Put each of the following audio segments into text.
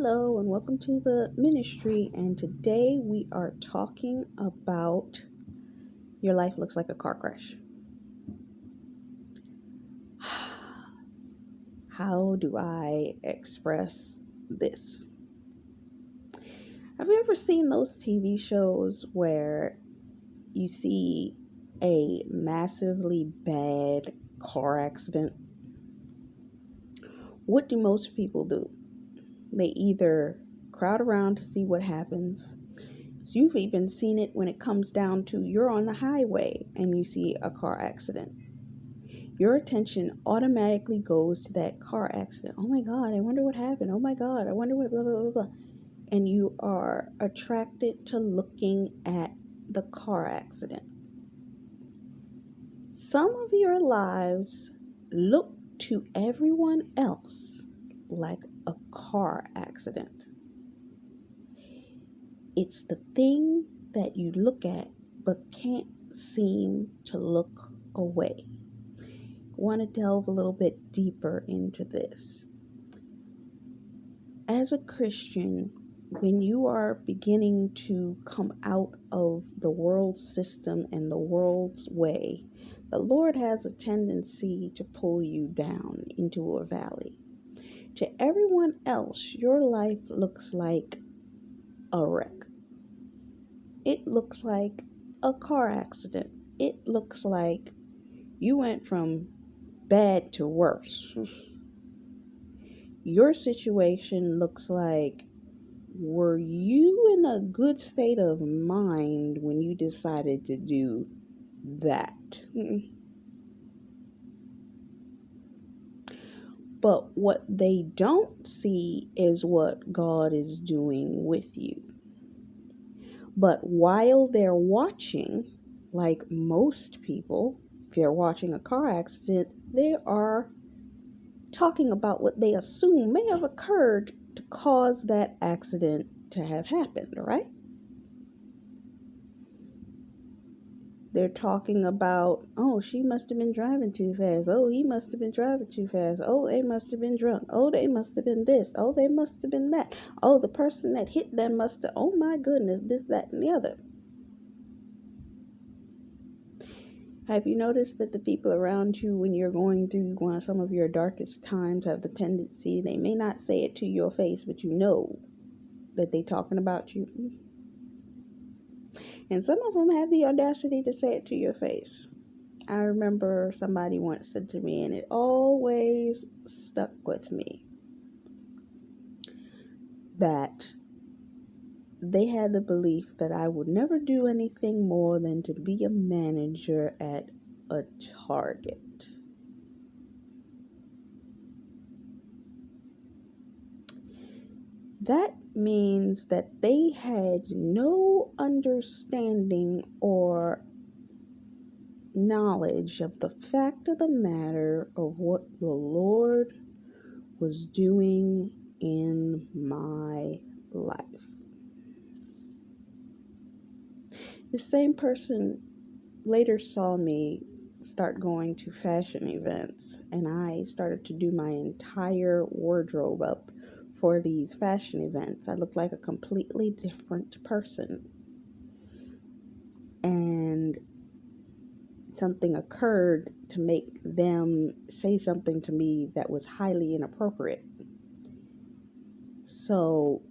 Hello, and welcome to the ministry. And today we are talking about your life looks like a car crash. How do I express this? Have you ever seen those TV shows where you see a massively bad car accident? What do most people do? They either crowd around to see what happens. So you've even seen it when it comes down to you're on the highway and you see a car accident. Your attention automatically goes to that car accident. Oh my God, I wonder what happened. Oh my God, I wonder what, blah, blah, blah, blah. And you are attracted to looking at the car accident. Some of your lives look to everyone else like a car accident. It's the thing that you look at but can't seem to look away. I want to delve a little bit deeper into this. As a Christian, when you are beginning to come out of the world system and the world's way, the Lord has a tendency to pull you down into a valley. To everyone else, your life looks like a wreck. It looks like a car accident. It looks like you went from bad to worse. Your situation looks like, were you in a good state of mind when you decided to do that? But what they don't see is what God is doing with you. But while they're watching, like most people, if they're watching a car accident, they are talking about what they assume may have occurred to cause that accident to have happened, right? They're talking about, oh, she must have been driving too fast. Oh, he must have been driving too fast. Oh, they must have been drunk. Oh, they must have been this. Oh, they must have been that. Oh, the person that hit them must have, oh my goodness, this, that, and the other. Have you noticed that the people around you, when you're going through one of some of your darkest times, have the tendency, they may not say it to your face, but you know that they're talking about you? And some of them have the audacity to say it to your face. I remember somebody once said to me, and it always stuck with me, that they had the belief that I would never do anything more than to be a manager at a Target. That means that they had no understanding or knowledge of the fact of the matter of what the Lord was doing in my life. The same person later saw me start going to fashion events, and I started to do my entire wardrobe up for these fashion events. I looked like a completely different person. And something occurred to make them say something to me that was highly inappropriate. So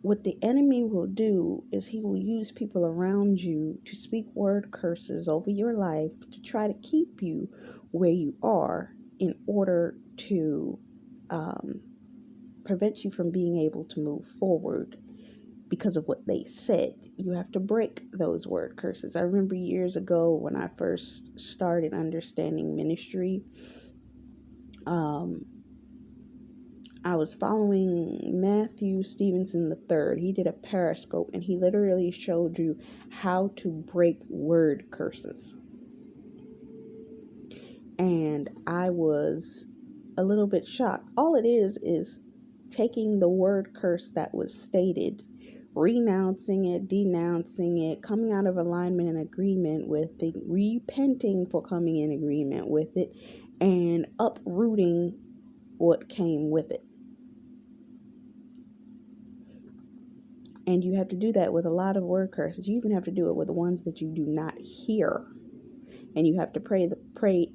what the enemy will do is he will use people around you to speak word curses over your life to try to keep you where you are in order to prevent you from being able to move forward because of what they said. You have to break those word curses. I remember years ago when I first started understanding ministry, I was following Matthew Stevenson III. He did a Periscope and he literally showed you how to break word curses. And I was a little bit shocked. All it is taking the word curse that was stated, renouncing it, denouncing it, coming out of alignment and agreement with it, repenting for coming in agreement with it, and uprooting what came with it. And you have to do that with a lot of word curses. You even have to do it with the ones that you do not hear. And you have to pray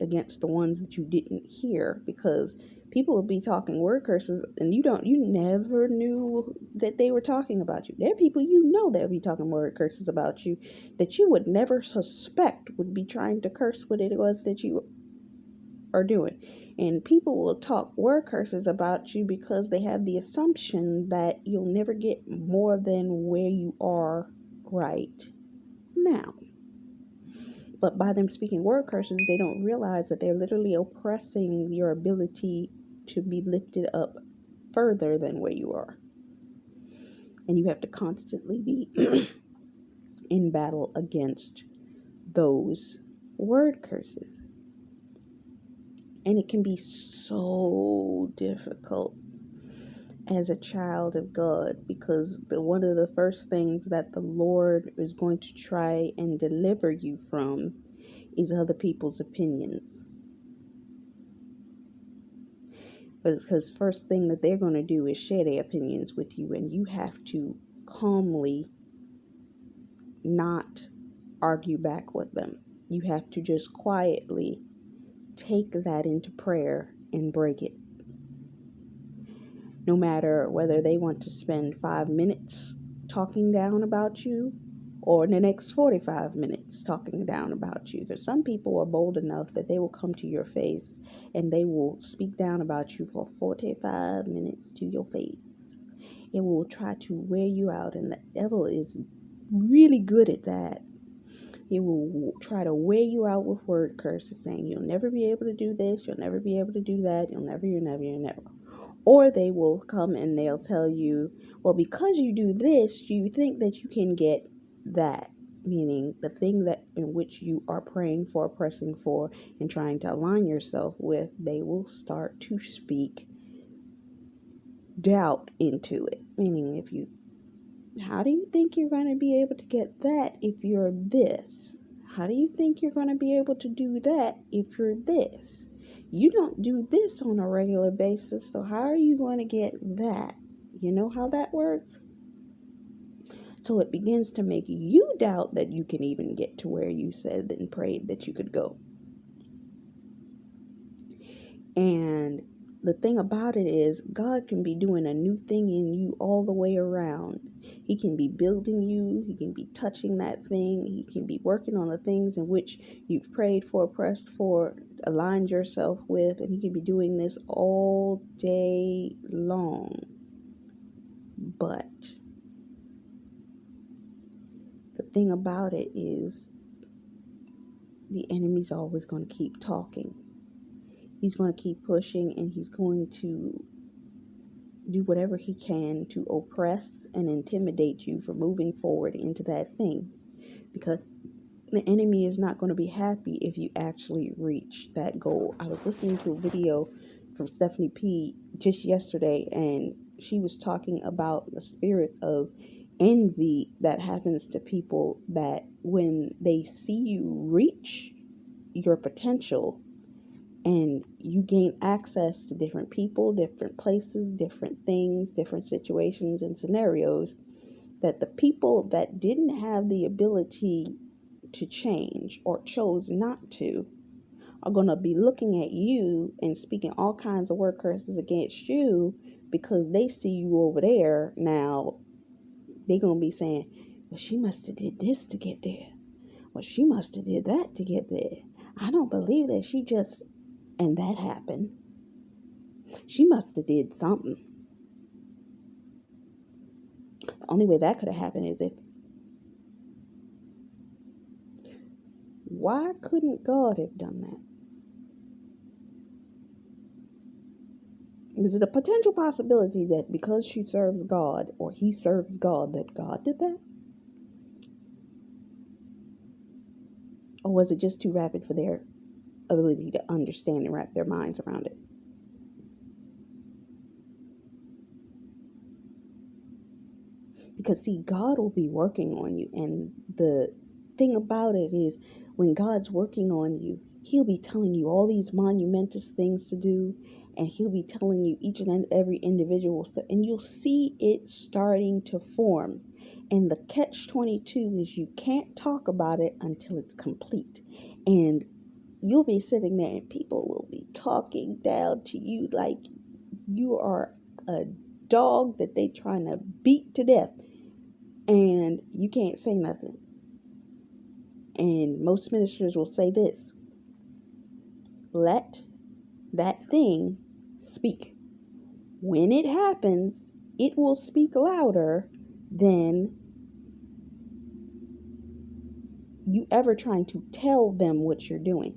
against the ones that you didn't hear, because people will be talking word curses and you never knew that they were talking about you. There are people they'll be talking word curses about you that you would never suspect would be trying to curse what it was that you are doing. And people will talk word curses about you because they have the assumption that you'll never get more than where you are right now. But by them speaking word curses, they don't realize that they're literally oppressing your ability to be lifted up further than where you are. And you have to constantly be in battle against those word curses. And it can be so difficult as a child of God, because one of the first things that the Lord is going to try and deliver you from is other people's opinions. Because first thing that they're going to do is share their opinions with you, and you have to calmly not argue back with them. You have to just quietly take that into prayer and break it. No matter whether they want to spend 5 minutes talking down about you or the next 45 minutes talking down about you. Because some people are bold enough that they will come to your face and they will speak down about you for 45 minutes to your face. It will try to wear you out, and the devil is really good at that. It will try to wear you out with word curses, saying you'll never be able to do this, you'll never be able to do that, you'll never. Or they will come and they'll tell you, well, because you do this, you think that you can get that. Meaning the thing that in which you are praying for, pressing for, and trying to align yourself with, they will start to speak doubt into it. Meaning how do you think you're going to be able to get that if you're this? How do you think you're going to be able to do that if you're this? You don't do this on a regular basis, so how are you going to get that? You know how that works? So it begins to make you doubt that you can even get to where you said and prayed that you could go. And the thing about it is, God can be doing a new thing in you all the way around. He can be building you. He can be touching that thing. He can be working on the things in which you've prayed for, pressed for, aligned yourself with. And he can be doing this all day long. But the thing about it is, the enemy's always going to keep talking. He's going to keep pushing, and he's going to do whatever he can to oppress and intimidate you from moving forward into that thing. Because the enemy is not going to be happy if you actually reach that goal. I was listening to a video from Stephanie P just yesterday, and she was talking about the spirit of envy that happens to people, that when they see you reach your potential and you gain access to different people, different places, different things, different situations and scenarios, that the people that didn't have the ability to change or chose not to are going to be looking at you and speaking all kinds of word curses against you, because they see you over there. Now they're going to be saying, well, she must have did this to get there. Well, she must have did that to get there. I don't believe that she just... And that happened. She must have did something. The only way that could have happened is if... Why couldn't God have done that? Is it a potential possibility that because she serves God, or he serves God, that God did that? Or was it just too rapid for their ability to understand and wrap their minds around it? Because see, God will be working on you, and the thing about it is, when God's working on you, he'll be telling you all these monumentous things to do, and he'll be telling you each and every individual stuff, and you'll see it starting to form. And the catch 22 is you can't talk about it until it's complete. And you'll be sitting there and people will be talking down to you like you are a dog that they trying to beat to death, and you can't say nothing. And most ministers will say this: let that thing speak. When it happens, it will speak louder than you ever trying to tell them what you're doing.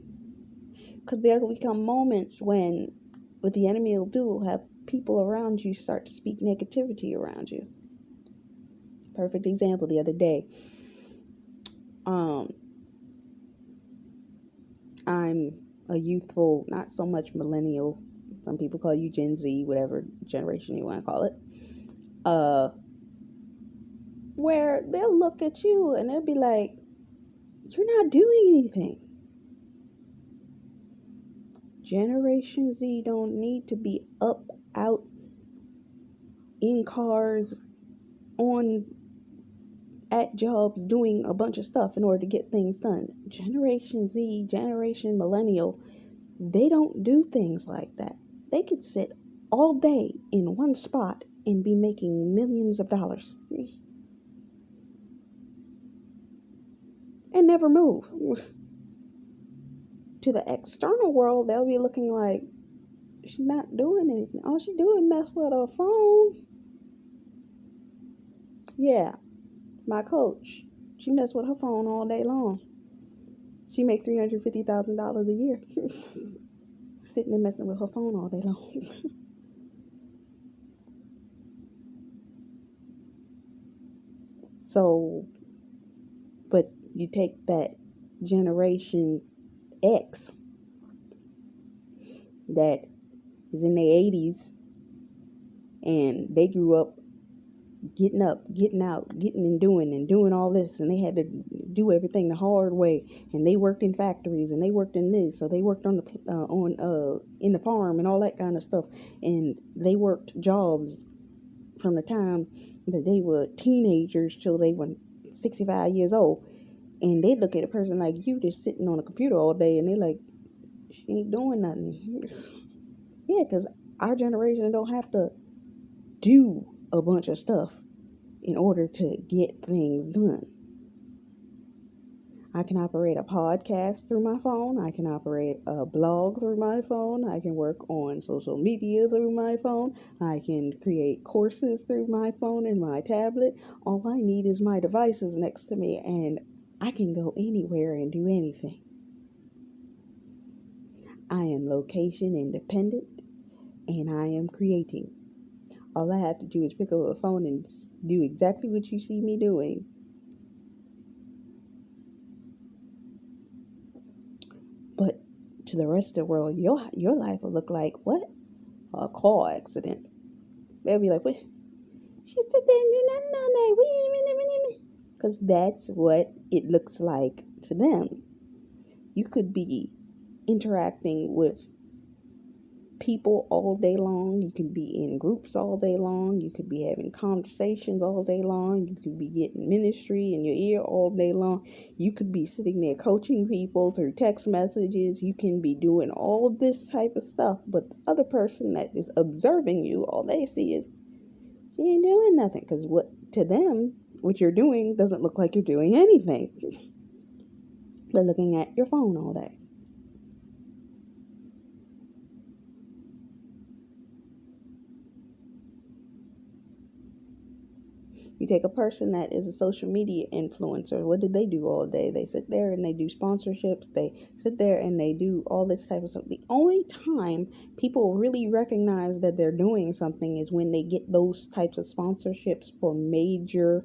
Because there will become moments when what the enemy will have people around you start to speak negativity around you. Perfect example the other day. I'm a youthful, not so much millennial. Some people call you Gen Z, whatever generation you want to call it. Where they'll look at you and they'll be like, you're not doing anything. Generation Z don't need to be up, out, in cars, at jobs, doing a bunch of stuff in order to get things done. Generation Z, Generation Millennial, they don't do things like that. They could sit all day in one spot and be making millions of dollars and never move. To the external world, they'll be looking like, she's not doing anything. All she doing is mess with her phone. Yeah, my coach, she messed with her phone all day long. She make $350,000 a year sitting and messing with her phone all day long. So, but you take that Generation X that is in their 80s and they grew up, getting out, getting and doing all this, and they had to do everything the hard way, and they worked in factories and they worked in this, so they worked on the in the farm and all that kind of stuff, and they worked jobs from the time that they were teenagers till they were 65 years old. And they look at a person like you just sitting on a computer all day and they're like, she ain't doing nothing. Yeah, because our generation don't have to do a bunch of stuff in order to get things done. I can operate a podcast through my phone. I can operate a blog through my phone. I can work on social media through my phone. I can create courses through my phone and my tablet. All I need is my devices next to me, and I can go anywhere and do anything. I am location independent, and I am creating. All I have to do is pick up a phone and do exactly what you see me doing. But to the rest of the world, your life will look like what? A car accident. They'll be like, what? She said that, because that's what it looks like to them. You could be interacting with people all day long. You could be in groups all day long. You could be having conversations all day long. You could be getting ministry in your ear all day long. You could be sitting there coaching people through text messages. You can be doing all of this type of stuff, but the other person that is observing you, all they see is she ain't doing nothing, because what to them what you're doing doesn't look like you're doing anything. They're looking at your phone all day. You take a person that is a social media influencer. What do they do all day? They sit there and they do sponsorships. They sit there and they do all this type of stuff. The only time people really recognize that they're doing something is when they get those types of sponsorships for major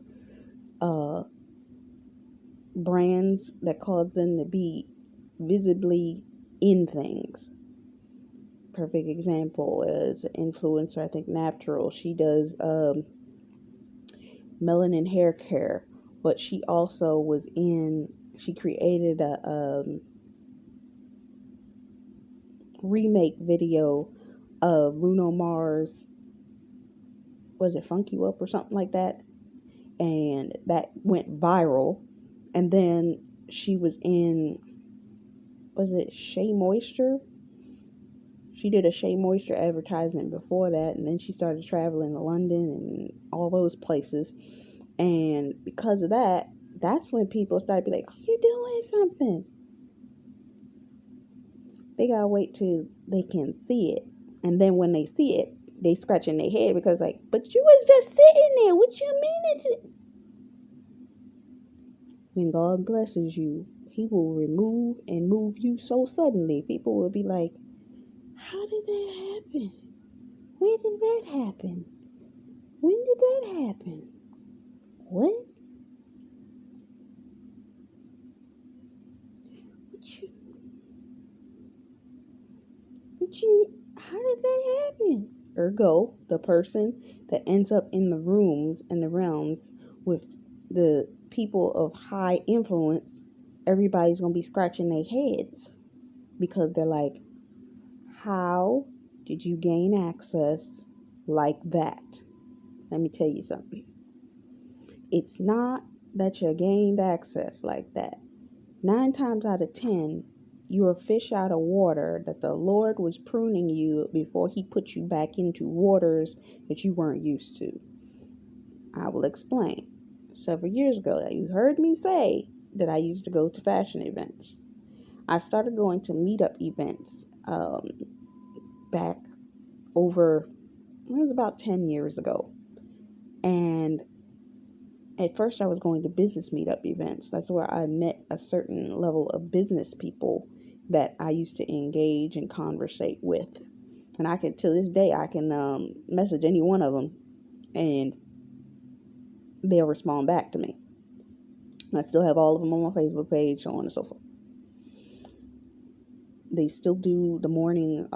brands that cause them to be visibly in things. Perfect example is an influencer, I think Natural. She does melanin hair care, but she also she created a remake video Bruno Mars, was it Funk You Up or something like that? And that went viral. And then she was in, was it Shea Moisture? She did a Shea Moisture advertisement before that, and then she started traveling to London and all those places. And because of that, that's when people started to be like, "You're doing something." They gotta wait till they can see it, and then when they see it, they scratching their head because like, "But you was just sitting there. What you mean it?" When God blesses you, He will remove and move you so suddenly. People will be like, "How did that happen? Where did that happen? When did that happen? What? What you, how did that happen?" Ergo, the person that ends up in the rooms and the realms with the people of high influence, everybody's going to be scratching their heads because they're like, how did you gain access like that? Let me tell you something. It's not that you gained access like that. 9 times out of 10, you're a fish out of water that the Lord was pruning you before He put you back into waters that you weren't used to. I will explain. Several years ago, you heard me say that I used to go to fashion events. I started going to meetup events back over, it was about 10 years ago. And at first I was going to business meetup events. That's where I met a certain level of business people that I used to engage and conversate with. And I can, to this day, I can message any one of them and they'll respond back to me. I still have all of them on my Facebook page, so on and so forth. They still do the morning,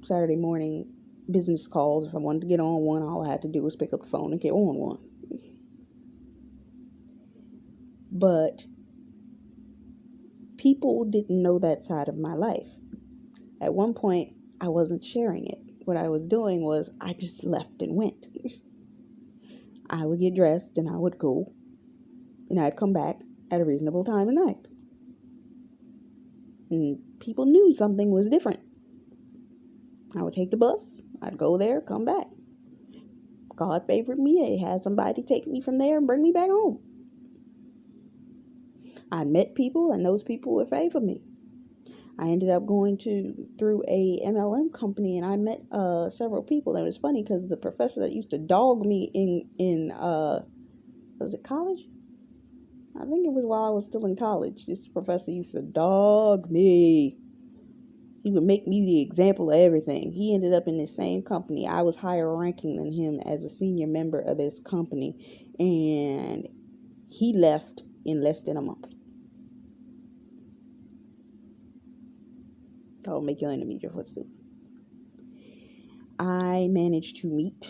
Saturday morning business calls. If I wanted to get on one, all I had to do was pick up the phone and get on one. But people didn't know that side of my life. At one point, I wasn't sharing it. What I was doing was I just left and went. I would get dressed and I would go, and I'd come back at a reasonable time of night. And people knew something was different. I would take the bus, I'd go there, come back. God favored me, I had somebody take me from there and bring me back home. I met people and those people would favor me. I ended up going through a MLM company and I met several people. And it was funny because the professor that used to dog me in was it college? I think it was while I was still in college. This professor used to dog me. He would make me the example of everything. He ended up in the same company. I was higher ranking than him as a senior member of this company. And he left in less than a month. I'll make your enemies your footstools. I managed to meet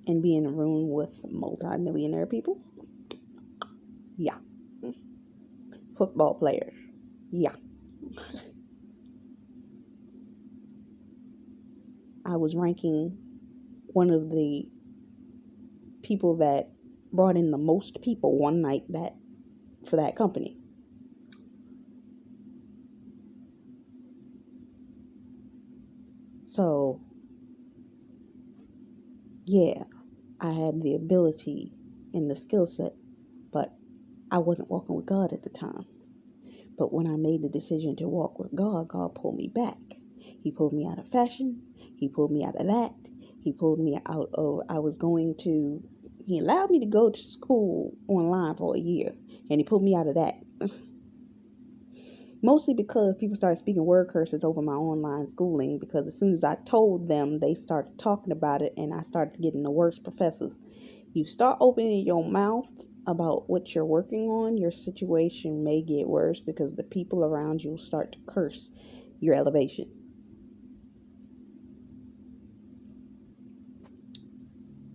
and be in a room with multi-millionaire people. Yeah. Football players. Yeah. I was ranking one of the people that brought in the most people one night for that company. So, yeah, I had the ability and the skill set, but I wasn't walking with God at the time. But when I made the decision to walk with God, God pulled me back. He pulled me out of fashion. He pulled me out of that. He pulled me out of, he allowed me to go to school online for a year. And he pulled me out of that. Mostly because people started speaking word curses over my online schooling, because as soon as I told them, they started talking about it and I started getting the worst professors. You start opening your mouth about what you're working on, your situation may get worse because the people around you will start to curse your elevation.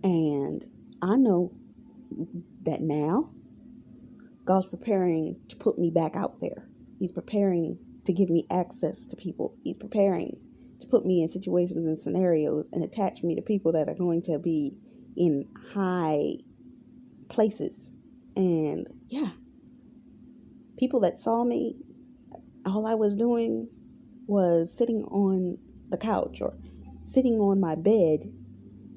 And I know that now God's preparing to put me back out there. He's preparing to give me access to people. He's preparing to put me in situations and scenarios and attach me to people that are going to be in high places. And yeah, people that saw me, all I was doing was sitting on the couch or sitting on my bed,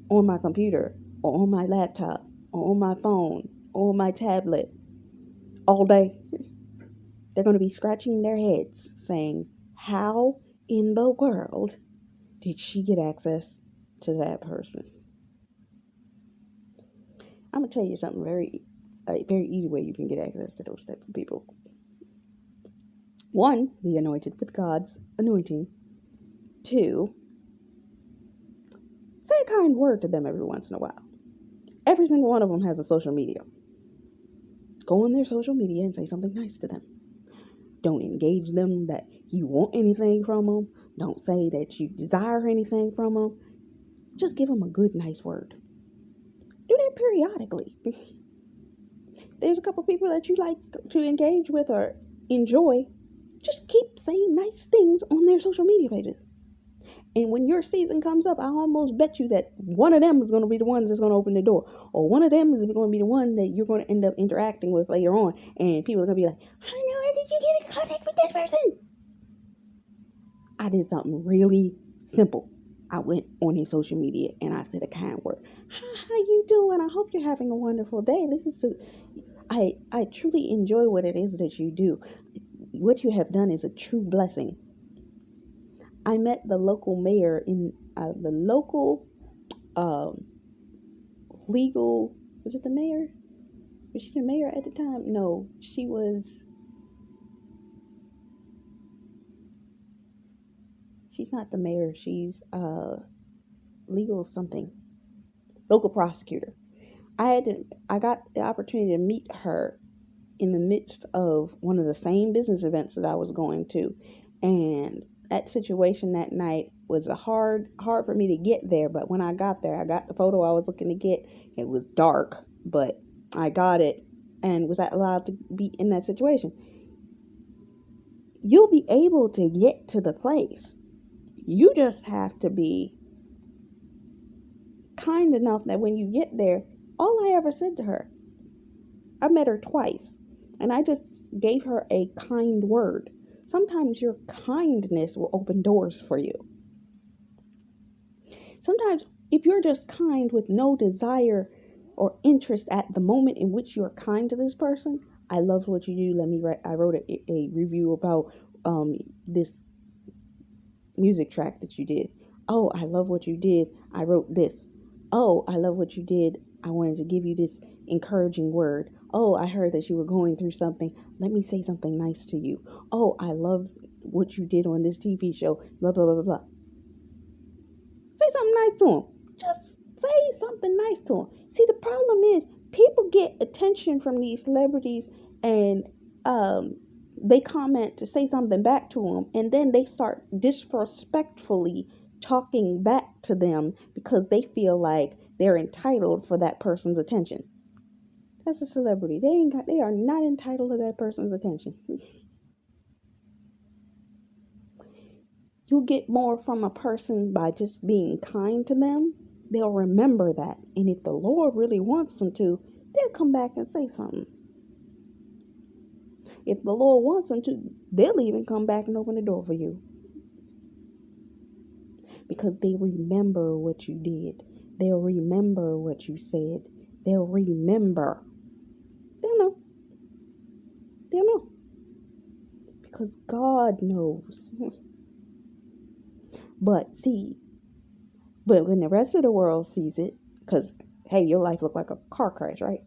on my computer, or on my laptop, or on my phone, or on my tablet all day. They're going to be scratching their heads saying, how in the world did she get access to that person? I'm going to tell you something a very easy way you can get access to those types of people. One, be anointed with God's anointing. Two, say a kind word to them every once in a while. Every single one of them has a social media. Go on their social media and say something nice to them. Don't engage them that you want anything from them. Don't say that you desire anything from them. Just give them a good, nice word. Do that periodically. There's a couple people that you like to engage with or enjoy. Just keep saying nice things on their social media pages. And when your season comes up, I almost bet you that one of them is going to be the ones that's going to open the door. Or one of them is going to be the one that you're going to end up interacting with later on. And people are going to be like, how did you get in contact with this person? I did something really simple. I went on his social media and I said a kind word. How you doing? I hope you're having a wonderful day. I truly enjoy what it is that you do. What you have done is a true blessing. I met the local mayor in the local legal. Was it the mayor? Was she the mayor at the time? No, she was. She's not the mayor. She's legal something. Local prosecutor. I got the opportunity to meet her in the midst of one of the same business events that I was going to, and that situation that night was hard for me to get there. But when I got there, I got the photo I was looking to get. It was dark, but I got it and was allowed to be in that situation. You'll be able to get to the place. You just have to be kind enough that when you get there, all I ever said to her, I met her twice, and I just gave her a kind word. Sometimes your kindness will open doors for you. Sometimes if you're just kind with no desire or interest at the moment in which you're kind to this person, I love what you do. I wrote a review about this music track that you did. Oh, I love what you did. I wrote this. Oh, I love what you did. I wanted to give you this encouraging word. Oh, I heard that you were going through something. Let me say something nice to you. Oh, I love what you did on this TV show. Blah, blah, blah, blah, blah. Say something nice to them. Just say something nice to them. See, the problem is people get attention from these celebrities and they comment to say something back to them, and then they start disrespectfully talking back to them because they feel like they're entitled for that person's attention. That's a celebrity. They are not entitled to that person's attention. You'll get more from a person by just being kind to them. They'll remember that. And if the Lord really wants them to, they'll come back and say something. If the Lord wants them to, they'll even come back and open the door for you. Because they remember what you did. They'll remember what you said. They'll remember. They'll know. They'll know. Because God knows. But when the rest of the world sees it, because, hey, your life looked like a car crash, right?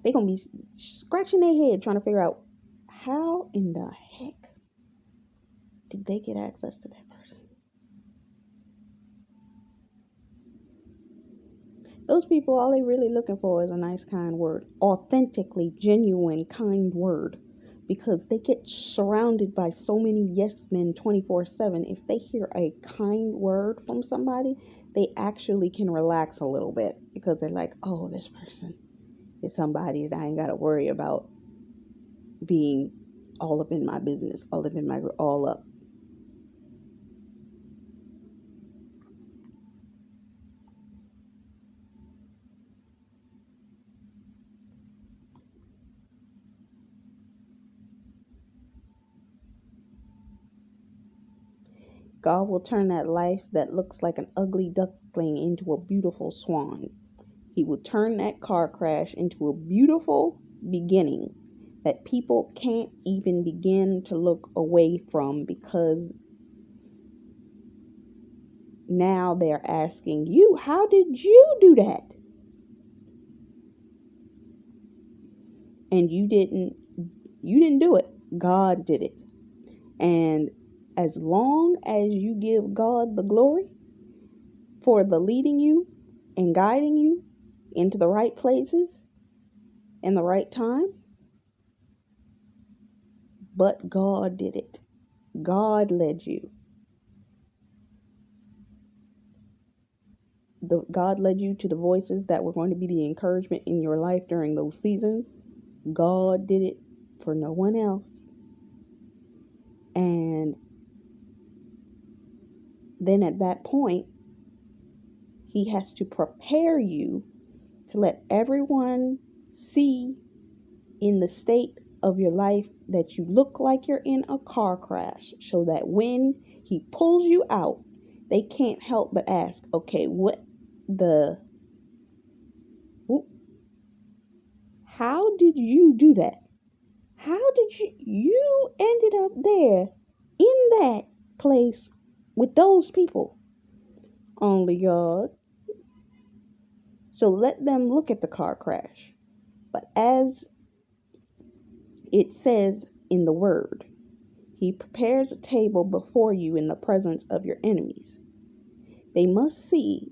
They're going to be scratching their head trying to figure out how in the heck did they get access to that person? Those people, all they're really looking for is a nice, kind word. Authentically, genuine, kind word. Because they get surrounded by so many yes men 24/7. If they hear a kind word from somebody, they actually can relax a little bit. Because they're like, oh, this person is somebody that I ain't got to worry about being all up in my business, all up. God will turn that life that looks like an ugly duckling into a beautiful swan. He will turn that car crash into a beautiful beginning that people can't even begin to look away from, because now they're asking you, how did you do that? And you didn't do it. God did it. And as long as you give God the glory for the leading you and guiding you into the right places in the right time, but God did it. God led you. God led you to the voices that were going to be the encouragement in your life during those seasons. God did it for no one else. And then at that point, He has to prepare you to let everyone see in the state of your life that you look like you're in a car crash, so that when He pulls you out, they can't help but ask, okay, how did you do that? How did you ended up there in that place with those people? Only God. So let them look at the car crash. But as it says in the word, He prepares a table before you in the presence of your enemies. They must see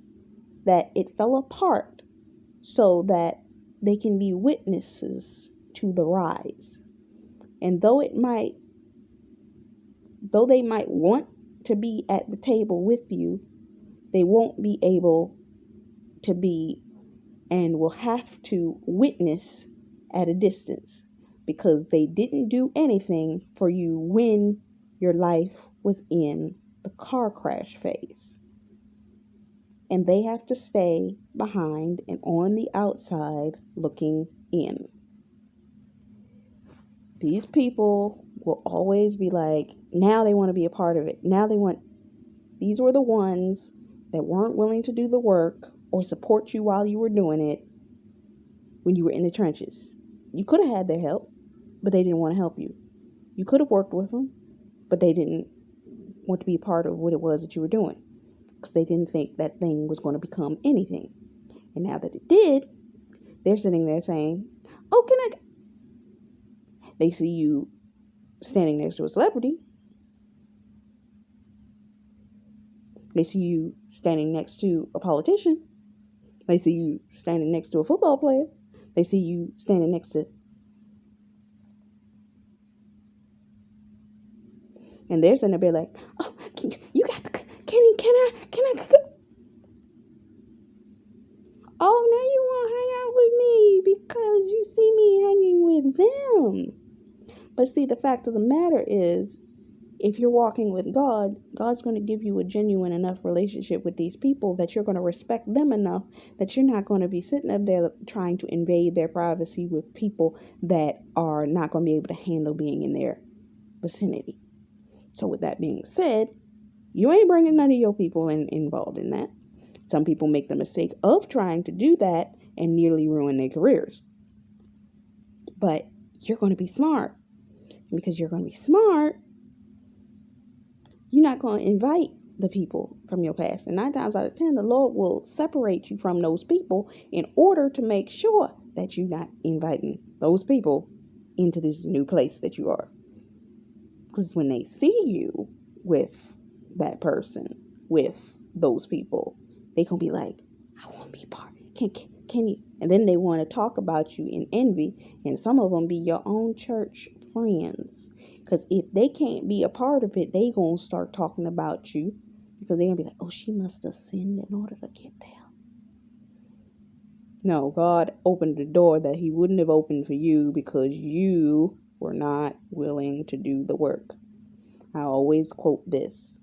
that it fell apart so that they can be witnesses to the rise. And though they might want to be at the table with you, they won't be able to be, and will have to witness at a distance, because they didn't do anything for you when your life was in the car crash phase. And they have to stay behind and on the outside looking in. These people will always be like, now they want to be a part of it. These were the ones that weren't willing to do the work or support you while you were doing it when you were in the trenches. You could have had their help, but they didn't want to help you. You could have worked with them, but they didn't want to be a part of what it was that you were doing, because they didn't think that thing was going to become anything. And now that it did, they're sitting there saying, oh, they see you standing next to a celebrity. They see you standing next to a politician. They see you standing next to a football player. They see you standing next to... And they're sitting there like, oh, you got the... Can I... Oh, now you want to hang out with me because you see me hanging with them. But see, the fact of the matter is, if you're walking with God, God's going to give you a genuine enough relationship with these people that you're going to respect them enough that you're not going to be sitting up there trying to invade their privacy with people that are not going to be able to handle being in their vicinity. So with that being said, you ain't bringing none of your people involved in that. Some people make the mistake of trying to do that and nearly ruin their careers. But you're going to be smart. Because you're going to be smart, you're not going to invite the people from your past. And 9 times out of 10, the Lord will separate you from those people in order to make sure that you're not inviting those people into this new place that you are. Because when they see you with that person, with those people, they going to be like, I want to be part. Can you? And then they want to talk about you in envy. And some of them be your own church friends. Because if they can't be a part of it, they going to start talking about you. Because they're going to be like, oh, she must have sinned in order to get there. No, God opened the door that He wouldn't have opened for you because you were not willing to do the work. I always quote this.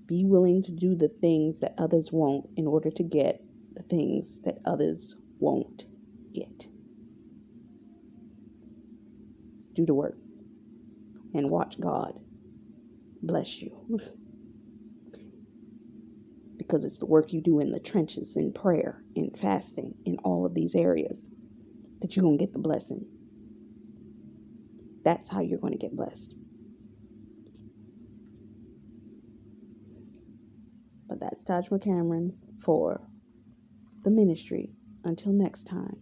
Be willing to do the things that others won't in order to get the things that others won't get. Do the work and watch God bless you. because it's the work you do in the trenches, in prayer, in fasting, in all of these areas that you're going to get the blessing. That's how you're going to get blessed. But that's Taj McCameron for the ministry. Until next time,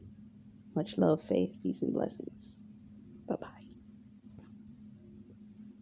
much love, faith, peace, and blessings.